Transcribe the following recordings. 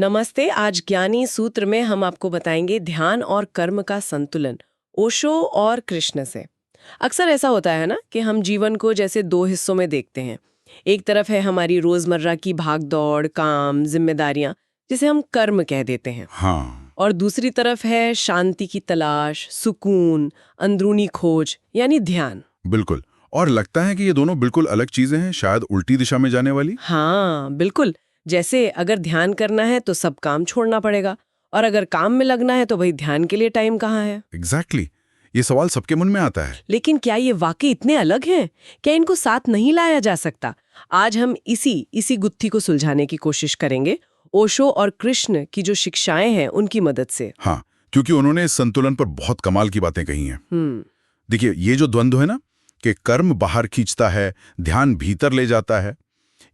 नमस्ते। आज ज्ञानी सूत्र में हम आपको बताएंगे ध्यान और कर्म का संतुलन, ओशो और कृष्ण से। अक्सर ऐसा होता है ना कि हम जीवन को जैसे दो हिस्सों में देखते हैं। एक तरफ है हमारी रोजमर्रा की भाग दौड़, काम, जिम्मेदारियां, जिसे हम कर्म कह देते हैं। हाँ, और दूसरी तरफ है शांति की तलाश, सुकून, अंदरूनी खोज, यानी ध्यान। बिल्कुल। और लगता है कि ये दोनों बिल्कुल अलग चीजें हैं, शायद उल्टी दिशा में जाने वाली। हाँ बिल्कुल। जैसे अगर ध्यान करना है तो सब काम छोड़ना पड़ेगा, और अगर काम में लगना है तो भाई ध्यान के लिए टाइम कहाँ है। एग्जैक्टली। ये सवाल सबके मन में आता है। लेकिन क्या ये वाकई इतने अलग हैं? क्या इनको साथ नहीं लाया जा सकता? आज हम इसी गुत्थी को सुलझाने की कोशिश करेंगे, ओशो और कृष्ण की जो शिक्षाएं हैं उनकी मदद से। हाँ, क्योंकि उन्होंने इस संतुलन पर बहुत कमाल की बातें कही हैं। देखिए, ये जो द्वंद्व है ना, कि कर्म बाहर खींचता है, ध्यान भीतर ले जाता है,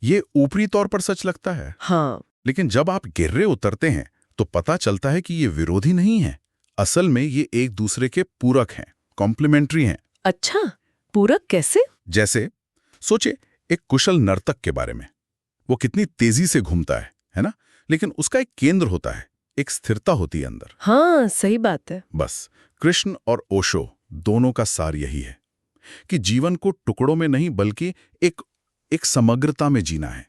ये ऊपरी तौर पर सच लगता है। हाँ। लेकिन जब आप गहरे उतरते हैं तो पता चलता है कि ये विरोधी नहीं है। असल में ये एक दूसरे के पूरक हैं, कॉम्प्लीमेंट्री हैं। अच्छा, पूरक कैसे? जैसे सोचे एक कुशल नर्तक के बारे में। वो कितनी तेजी से घूमता है ना? लेकिन उसका एक केंद्र होता है, एक स्थिरता होती है अंदर। हाँ सही बात है। बस कृष्ण और ओशो दोनों का सार यही है कि जीवन को टुकड़ों में नहीं बल्कि एक समग्रता में जीना है।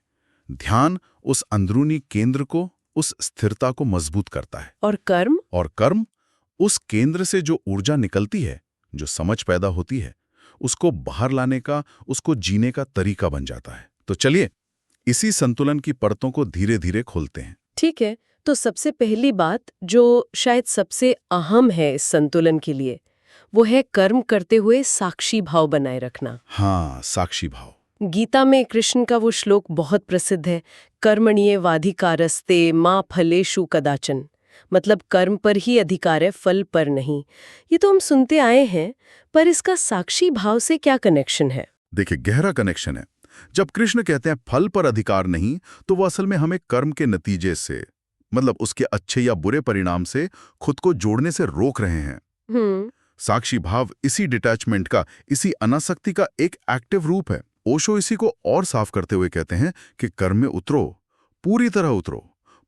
ध्यान उस अंदरूनी केंद्र को, उस स्थिरता को मजबूत करता है। और कर्म? और कर्म उस केंद्र से जो ऊर्जा निकलती है, जो समझ पैदा होती है, उसको बाहर लाने का, उसको जीने का तरीका बन जाता है। तो चलिए इसी संतुलन की परतों को धीरे धीरे खोलते हैं। ठीक है, तो सबसे पहली बात जो शायद सबसे अहम है इस संतुलन के लिए, वो है कर्म करते हुए साक्षी भाव बनाए रखना। हाँ, साक्षी भाव। गीता में कृष्ण का वो श्लोक बहुत प्रसिद्ध है, कर्मण्येवाधिकारस्ते मा फलेषु कदाचन। मतलब कर्म पर ही अधिकार है, फल पर नहीं। ये तो हम सुनते आए हैं, पर इसका साक्षी भाव से क्या कनेक्शन है? देखिए, गहरा कनेक्शन है। जब कृष्ण कहते हैं फल पर अधिकार नहीं, तो वो असल में हमें कर्म के नतीजे से, मतलब उसके अच्छे या बुरे परिणाम से खुद को जोड़ने से रोक रहे हैं। साक्षी भाव इसी डिटैचमेंट का, इसी अनासक्ति का एक एक्टिव रूप है। ओशो इसी को और साफ करते हुए कहते हैं कि कर्म में उतरो, पूरी तरह उतरो,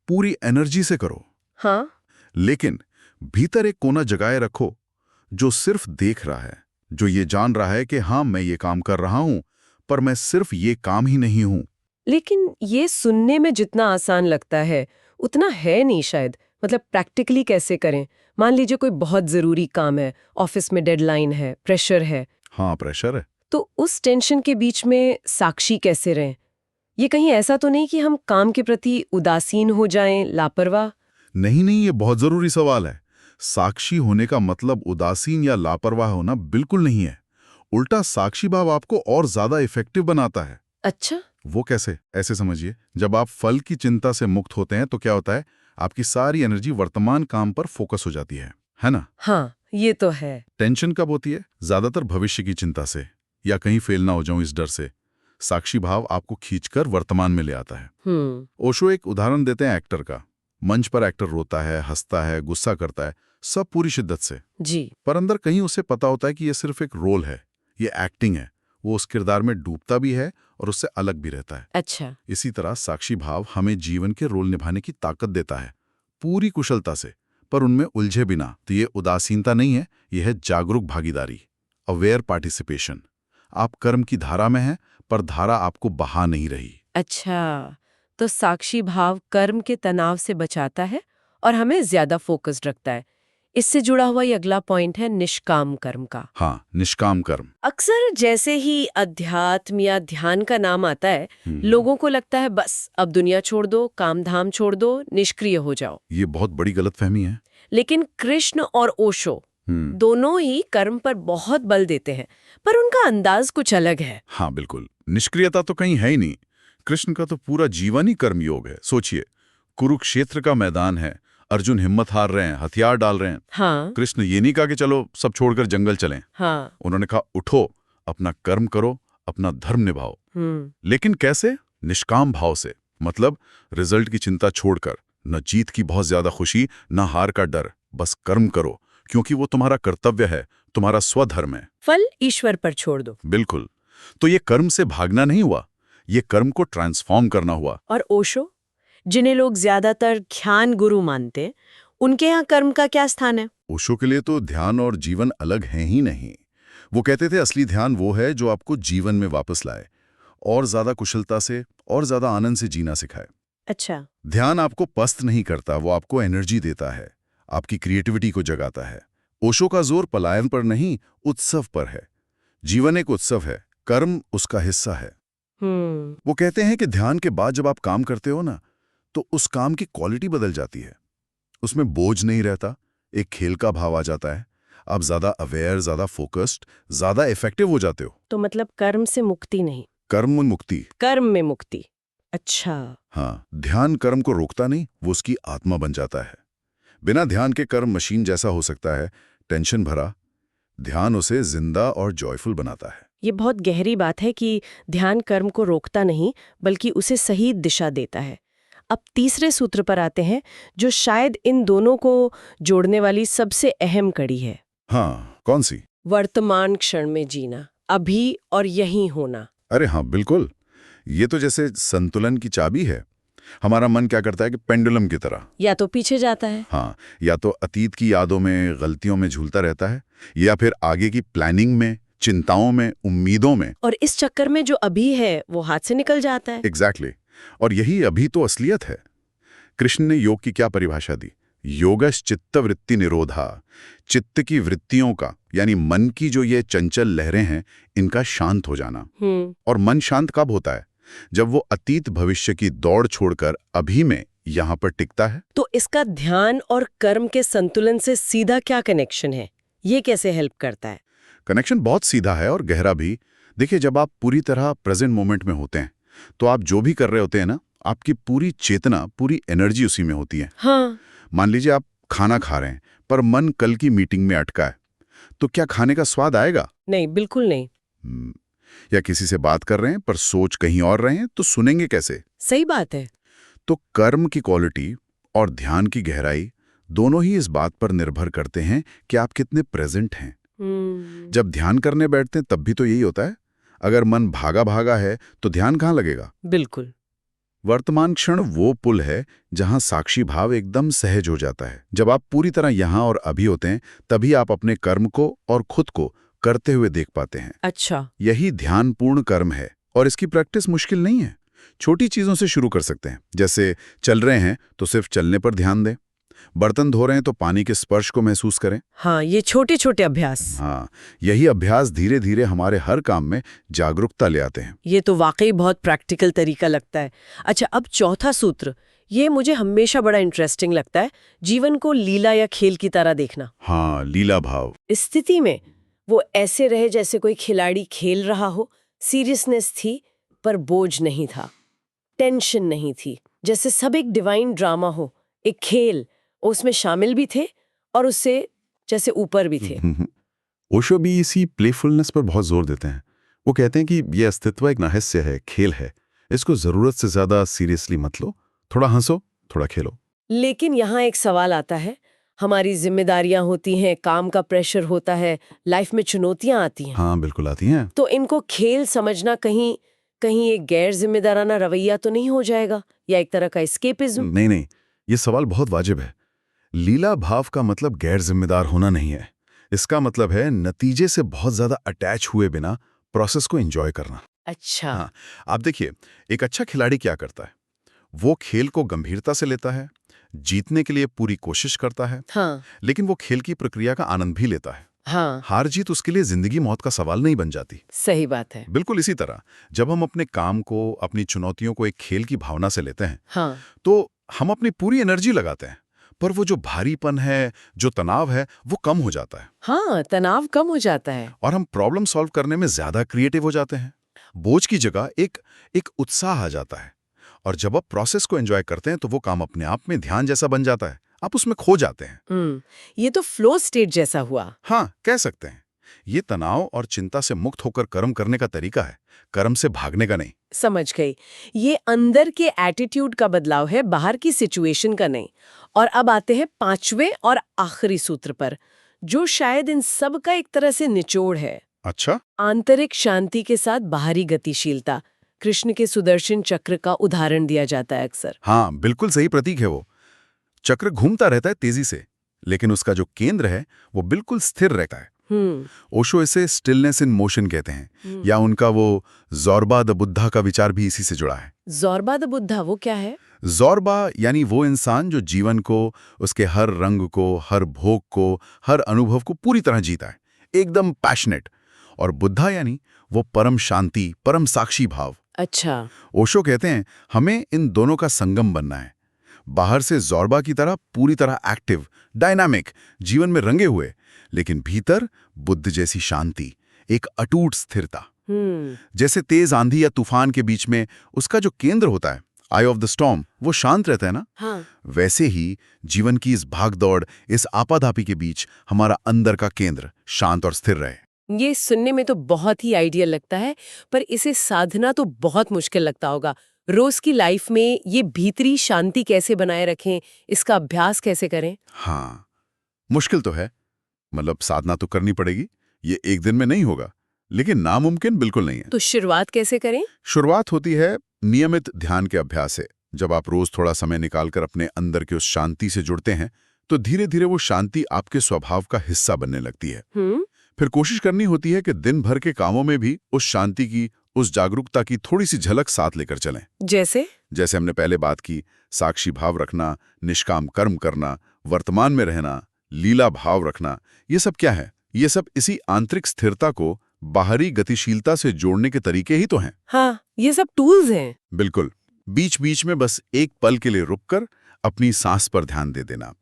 पूरी एनर्जी से करो। हाँ। लेकिन भीतर एक कोना जगाए रखो जो सिर्फ देख रहा है, जो ये जान रहा है कि हाँ, मैं ये काम कर रहा हूं, पर मैं सिर्फ ये काम ही नहीं हूं। लेकिन ये सुनने में जितना आसान लगता है उतना है नहीं शायद। मतलब प्रैक्टिकली कैसे करें? मान लीजिए कोई बहुत जरूरी काम है, ऑफिस में डेडलाइन है, प्रेशर है। हाँ, प्रेशर है। तो उस टेंशन के बीच में साक्षी कैसे रहें? ये कहीं ऐसा तो नहीं कि हम काम के प्रति उदासीन हो जाएं, लापरवाह? नहीं नहीं, ये बहुत जरूरी सवाल है। साक्षी होने का मतलब उदासीन या लापरवाह होना बिल्कुल नहीं है। उल्टा साक्षी भाव आपको और ज्यादा इफेक्टिव बनाता है। अच्छा। वो कैसे? ऐसे समझिए, जब आप फल की चिंता से मुक्त होते हैं तो क्या होता है, आपकी सारी एनर्जी वर्तमान काम पर फोकस हो जाती है ना? हाँ ये तो है। टेंशन कब होती है? ज्यादातर भविष्य की चिंता से, या कहीं फेल ना हो जाऊं इस डर से। साक्षी भाव आपको खींचकर वर्तमान में ले आता है। ओशो एक उदाहरण देते हैं एक्टर का। मंच पर एक्टर रोता है, हंसता है, गुस्सा करता है, सब पूरी शिद्दत से जी। पर अंदर कहीं उसे पता होता है कि यह सिर्फ एक रोल है, ये एक्टिंग है। वो उस किरदार में डूबता भी है और उससे अलग भी रहता है। अच्छा। इसी तरह साक्षी भाव हमें जीवन के रोल निभाने की ताकत देता है, पूरी कुशलता से, पर उनमें उलझे बिना। तो ये उदासीनता नहीं है, यह है जागरूक भागीदारी, अवेयर पार्टिसिपेशन। आप कर्म की धारा में हैं, पर धारा आपको बहा नहीं रही। अच्छा, तो साक्षी भाव कर्म के तनाव से बचाता है और हमें ज्यादा फोकस्ड रखता है। इससे जुड़ा हुआ ये अगला पॉइंट है निष्काम कर्म का। हाँ, निष्काम कर्म। अक्सर जैसे ही अध्यात्म या ध्यान का नाम आता है, लोगों को लगता है बस अब दुनिया छोड़ दो, काम धाम छोड़ दो, निष्क्रिय हो जाओ। ये बहुत बड़ी गलतफहमी है। लेकिन कृष्ण और ओशो दोनों ही कर्म पर बहुत बल देते हैं, पर उनका अंदाज कुछ अलग है। हाँ बिल्कुल, निष्क्रियता तो कहीं है ही नहीं। कृष्ण का तो पूरा जीवन ही कर्मयोग है। सोचिए, कुरुक्षेत्र का मैदान है, अर्जुन हिम्मत हार रहे हैं, हथियार डाल रहे हैं। हाँ। कृष्ण ये नहीं कहा कि चलो सब छोड़कर जंगल चलें। हाँ। उन्होंने कहा उठो, अपना कर्म करो, अपना धर्म निभाओ। लेकिन कैसे? निष्काम भाव से। मतलब रिजल्ट की चिंता छोड़कर, न जीत की बहुत ज्यादा खुशी, न हार का डर, बस कर्म करो, क्योंकि वो तुम्हारा कर्तव्य है, तुम्हारा स्वधर्म है। फल ईश्वर पर छोड़ दो। बिल्कुल। तो ये कर्म से भागना नहीं हुआ, ये कर्म को ट्रांसफॉर्म करना हुआ। और ओशो जिन्हें लोग ज्यादातर ध्यान गुरु मानते हैं, उनके यहाँ कर्म का क्या स्थान है? ओशो के लिए तो ध्यान और जीवन अलग हैं ही नहीं। वो कहते थे असली ध्यान वो है जो आपको जीवन में वापस लाए और ज्यादा कुशलता से और ज्यादा आनंद से जीना सिखाए। अच्छा। ध्यान आपको पस्त नहीं करता, वो आपको एनर्जी देता है, आपकी क्रिएटिविटी को जगाता है। ओशो का जोर पलायन पर नहीं, उत्सव पर है। जीवन एक उत्सव है, कर्म उसका हिस्सा है। वो कहते हैं कि ध्यान के बाद जब आप काम करते हो ना, तो उस काम की क्वालिटी बदल जाती है। उसमें बोझ नहीं रहता, एक खेल का भाव आ जाता है। आप ज्यादा अवेयर, ज्यादा फोकस्ड, ज्यादा इफेक्टिव हो जाते हो। तो मतलब कर्म से मुक्ति नहीं, कर्म मुक्ति। कर्म में मुक्ति। अच्छा। हाँ, ध्यान कर्म को रोकता नहीं, वो उसकी आत्मा बन जाता है। बिना ध्यान के कर्म मशीन जैसा हो सकता है, टेंशन भरा। ध्यान उसे जिंदा और जॉयफुल बनाता है। ये बहुत गहरी बात है कि ध्यान कर्म को रोकता नहीं, बल्कि उसे सही दिशा देता है। अब तीसरे सूत्र पर आते हैं, जो शायद इन दोनों को जोड़ने वाली सबसे अहम कड़ी है। हाँ, कौन सी? वर्तमान क्षण में जीना, अभी और यहीं होना। अरे हाँ, बिल्कुल। ये तो जैसे संतुलन की चाबी है। हमारा मन क्या करता है कि पेंडुलम की तरह या तो पीछे जाता है, हाँ, या तो अतीत की यादों में, गलतियों में झूलता रहता है, या फिर आगे की प्लानिंग में, चिंताओं में, उम्मीदों में। और इस चक्कर में जो अभी है वो हाथ से निकल जाता है। एग्जैक्टली। और यही अभी तो असलियत है। कृष्ण ने योग की क्या परिभाषा दी? योगश चित्त वृत्ति निरोधा। चित्त की वृत्तियों का, यानी मन की जो ये चंचल लहरें हैं, इनका शांत हो जाना। और मन शांत कब होता है? जब वो अतीत भविष्य की दौड़ छोड़कर अभी में यहां पर टिकता है। तो इसका ध्यान और कर्म के संतुलन से सीधा क्या कनेक्शन है? ये कैसे हेल्प करता है? कनेक्शन बहुत सीधा है और गहरा भी। देखिए, जब आप पूरी तरह प्रेजेंट मोमेंट में होते हैं, तो आप जो भी कर रहे होते हैं ना, आपकी पूरी चेतना, पूरी एनर्जी उसी में होती है। हाँ। मान लीजिए आप खाना खा रहे हैं, पर मन कल की मीटिंग में अटका है, तो क्या खाने का स्वाद आएगा? नहीं, बिल्कुल नहीं। या किसी से बात कर रहे हैं पर सोच कहीं और रहे हैं, तो सुनेंगे कैसे? सही बात है। तो कर्म की क्वालिटी और ध्यान की गहराई दोनों ही इस बात पर निर्भर करते हैं कि आप कितने प्रेजेंट हैं। जब ध्यान करने बैठते हैं तब भी तो यही होता है। अगर मन भागा भागा है तो ध्यान कहाँ लगेगा? बिल्कुल। वर्तमान क्षण वो पुल है जहां साक्षी भाव एकदम सहज हो जाता है। जब आप पूरी तरह यहां और अभी होते हैं, तभी आप अपने कर्म को और खुद को करते हुए देख पाते हैं। अच्छा। यही ध्यानपूर्ण कर्म है और इसकी प्रैक्टिस मुश्किल नहीं है। छोटी चीजों से शुरू कर सकते हैं। जैसे चल रहे हैं तो सिर्फ चलने पर ध्यान दें, बर्तन धो रहे हैं तो पानी के स्पर्श को महसूस करें। हाँ, ये छोटे छोटे अभ्यास। हाँ, यही अभ्यास धीरे धीरे हमारे हर काम में जागरूकता ले आते हैं। ये तो वाकई बहुत प्रैक्टिकल तरीका लगता है। अच्छा, अब चौथा सूत्र, ये मुझे हमेशा बड़ा इंटरेस्टिंग लगता है, जीवन को लीला या खेल की तरह देखना। हाँ, लीला भाव। इस स्थिति में वो ऐसे रहे जैसे कोई खिलाड़ी खेल रहा हो। सीरियसनेस थी पर बोझ नहीं था, टेंशन नहीं थी। जैसे सब एक डिवाइन ड्रामा हो, एक खेल, उसमें शामिल भी थे और उससे जैसे ऊपर भी थे। ओशो भी इसी प्लेफुलनेस पर बहुत जोर देते हैं। वो कहते हैं कि यह अस्तित्व एक रहस्य है, खेल है। इसको जरूरत से ज्यादा सीरियसली मत लो, थोड़ा हंसो, थोड़ा खेलो। लेकिन यहाँ एक सवाल आता है, हमारी जिम्मेदारियां होती हैं, काम का प्रेशर होता है, लाइफ में चुनौतियां आती हैं। हाँ, बिल्कुल आती हैं। तो इनको खेल समझना कहीं कहीं एक गैर जिम्मेदाराना रवैया तो नहीं हो जाएगा, या एक तरह का एस्केपिज्म? नहीं नहीं, ये सवाल बहुत वाजिब है। लीला भाव का मतलब गैर जिम्मेदार होना नहीं है। इसका मतलब है नतीजे से बहुत ज्यादा अटैच हुए बिना प्रोसेस को एंजॉय करना। अच्छा। हाँ, आप देखिए, एक अच्छा खिलाड़ी क्या करता है? वो खेल को गंभीरता से लेता है, जीतने के लिए पूरी कोशिश करता है। हाँ। लेकिन वो खेल की प्रक्रिया का आनंद भी लेता है। हाँ, हार जीत उसके लिए जिंदगी मौत का सवाल नहीं बन जाती। सही बात है। बिल्कुल इसी तरह जब हम अपने काम को, अपनी चुनौतियों को एक खेल की भावना से लेते हैं, हाँ। तो हम अपनी पूरी एनर्जी लगाते हैं, पर वो जो भारीपन है, जो तनाव है, वो कम हो जाता है। हाँ, तनाव कम हो जाता है। और हम प्रॉब्लम सॉल्व करने में ज्यादा क्रिएटिव हो जाते हैं। बोझ की जगह एक उत्साह आ जाता है। और जब आप प्रोसेस को एंजॉय करते हैं तो वो काम अपने आप में ध्यान जैसा बन जाता है। आप उसमें खो जाते हैं। ये तो फ्लो स्टेट जैसा हुआ। हाँ, कह सकते हैं। ये तनाव और चिंता से मुक्त होकर कर्म करने का तरीका है, कर्म से भागने का नहीं। समझ गई। ये अंदर के एटीट्यूड का बदलाव है, बाहर की सिचुएशन का नहीं। और अब आते हैं पांचवें और आखिरी सूत्र पर, जो शायद इन सब का एक तरह से निचोड़ है। अच्छा। आंतरिक शांति के साथ बाहरी गतिशीलता। कृष्ण के सुदर्शन चक्र का उदाहरण दिया जाता है अक्सर। हाँ, बिल्कुल सही प्रतीक है वो। चक्र घूमता रहता है तेजी से, लेकिन उसका जो केंद्र है वो बिल्कुल स्थिर रहता है। ओशो इसे स्टिलनेस इन मोशन कहते हैं, या उनका वो ज़ोर्बा द बुद्धा का विचार भी इसी से जुड़ा है। ज़ोर्बा द बुद्धा वो क्या है? ज़ोर्बा यानी वो इंसान जो जीवन को, उसके हर रंग को, हर भोग को, हर अनुभव को पूरी तरह जीता है, एकदम पैशनेट। और बुद्धा यानी वो परम शांति, परम साक्षी भाव। अच्छा। ओशो कहते हैं हमें इन दोनों का संगम बनना है। बाहर से ज़ोर्बा की तरह पूरी तरह एक्टिव, डायनामिक, जीवन में रंगे हुए, लेकिन भीतर बुद्ध जैसी शांति, एक अटूट स्थिरता। जैसे तेज आंधी या तूफान के बीच में उसका जो केंद्र होता है, आई ऑफ द स्टॉर्म, वो शांत रहता है ना। हाँ। वैसे ही जीवन की इस भागदौड़, इस आपाधापी के बीच हमारा अंदर का केंद्र शांत और स्थिर रहे। ये सुनने में तो बहुत ही आइडियल लगता है, पर इसे साधना तो बहुत मुश्किल लगता होगा। रोज की लाइफ में ये भीतरी शांति कैसे बनाए रखें, इसका अभ्यास कैसे करें? हाँ, मुश्किल तो है, मतलब साधना तो करनी पड़ेगी। ये एक दिन में नहीं होगा, लेकिन नामुमकिन बिल्कुल नहीं है। तो शुरुआत कैसे करें? शुरुआत होती है नियमित ध्यान के अभ्यास से। जब आप रोज थोड़ा समय निकालकर अपने अंदर की उस शांति से जुड़ते हैं, तो धीरे धीरे वो शांति आपके स्वभाव का हिस्सा बनने लगती है। फिर कोशिश करनी होती है कि दिन भर के कामों में भी उस शांति की, उस जागरूकता की थोड़ी सी झलक साथ लेकर चलें। जैसे हमने पहले बात की, साक्षी भाव रखना, निष्काम कर्म करना, वर्तमान में रहना, लीला भाव रखना, ये सब क्या है? ये सब इसी आंतरिक स्थिरता को बाहरी गतिशीलता से जोड़ने के तरीके ही तो हैं। हाँ, ये सब टूल्स हैं। बिल्कुल। बीच बीच में बस एक पल के लिए रुककर अपनी सांस पर ध्यान दे देना,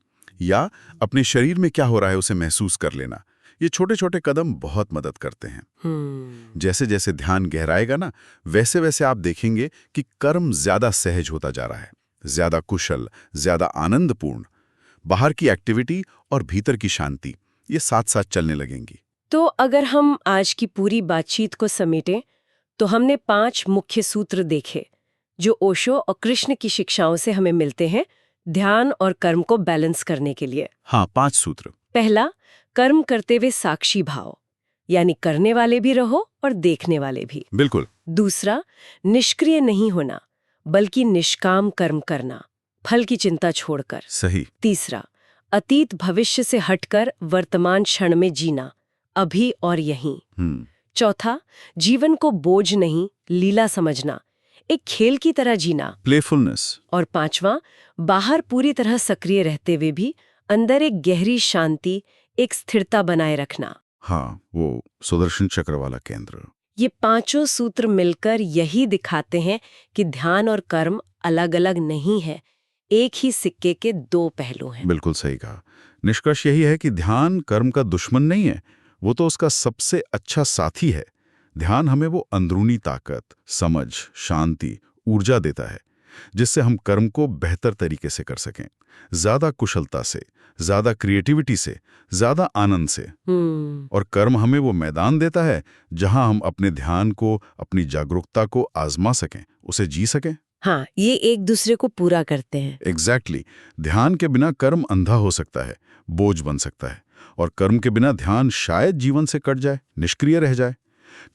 या अपने शरीर में क्या हो रहा है उसे महसूस कर लेना। ये छोटे छोटे कदम बहुत मदद करते हैं। जैसे जैसे ध्यान गहराएगा ना, वैसे वैसे आप देखेंगे कि कर्म ज्यादा सहज होता जा रहा है, ज्यादा कुशल, ज्यादा आनंदपूर्ण। बाहर की एक्टिविटी और भीतर की शांति, ये साथ साथ चलने लगेंगी। तो अगर हम आज की पूरी बातचीत को समेटें, तो हमने 5 मुख्य सूत्र देखे जो ओशो और कृष्ण की शिक्षाओं से हमें मिलते हैं ध्यान और कर्म को बैलेंस करने के लिए। हाँ, 5 सूत्र। पहला, कर्म करते हुए साक्षी भाव, यानी करने वाले भी रहो और देखने वाले भी। बिल्कुल। दूसरा, निष्क्रिय नहीं होना बल्कि निष्काम कर्म करना, फल की चिंता छोड़कर। सही। तीसरा, अतीत भविष्य से हटकर वर्तमान क्षण में जीना, अभी और यहीं। चौथा, जीवन को बोझ नहीं, लीला समझना, एक खेल की तरह जीना, प्लेफुलनेस। और पांचवा, बाहर पूरी तरह सक्रिय रहते हुए भी अंदर एक गहरी शांति, एक स्थिरता बनाए रखना। हाँ, वो सुदर्शन चक्र वाला केंद्र। ये 5 सूत्र मिलकर यही दिखाते हैं कि ध्यान और कर्म अलग अलग नहीं है, एक ही सिक्के के 2 पहलू हैं। बिल्कुल सही कहा। निष्कर्ष यही है कि ध्यान कर्म का दुश्मन नहीं है, वो तो उसका सबसे अच्छा साथी है। ध्यान हमें वो अंदरूनी ताकत, समझ, शांति, ऊर्जा देता है जिससे हम कर्म को बेहतर तरीके से कर सकें, ज्यादा कुशलता से, ज्यादा क्रिएटिविटी से, ज्यादा आनंद से। और कर्म हमें वो मैदान देता है जहां हम अपने ध्यान को, अपनी जागरूकता को आजमा सकें, उसे जी सकें। हाँ, ये एक दूसरे को पूरा करते हैं। एग्जैक्टली। ध्यान के बिना कर्म अंधा हो सकता है, बोझ बन सकता है, और कर्म के बिना ध्यान शायद जीवन से कट जाए, निष्क्रिय रह जाए।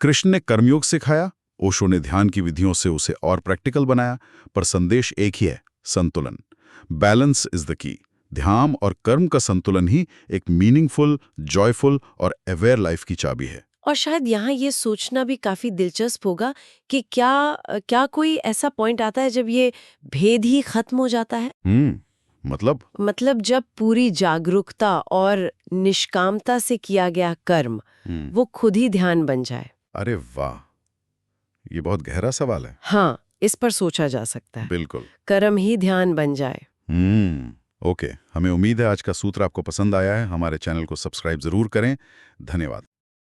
कृष्ण ने कर्मयोग सिखाया, ओशो ने ध्यान की विधियों से उसे और प्रैक्टिकल बनाया, पर संदेश एक ही है, संतुलन। Balance is the key. ध्यान और कर्म का संतुलन ही एक मीनिंगफुल, जॉयफुल और अवेयर लाइफ की चाबी है। और शायद यहाँ ये सोचना भी काफी दिलचस्प होगा कि क्या कोई ऐसा पॉइंट आता है जब ये भेद ही खत्म हो जाता है। मतलब जब पूरी जागरूकता और निष्कामता से किया गया कर्म वो खुद ही ध्यान बन जाए। अरे वाह, ये बहुत गहरा सवाल है। हाँ, इस पर सोचा जा सकता है। बिल्कुल। कर्म ही ध्यान बन जाए। ओके, हमें उम्मीद है आज का सूत्र आपको पसंद आया है। हमारे चैनल को सब्सक्राइब जरूर करें। धन्यवाद।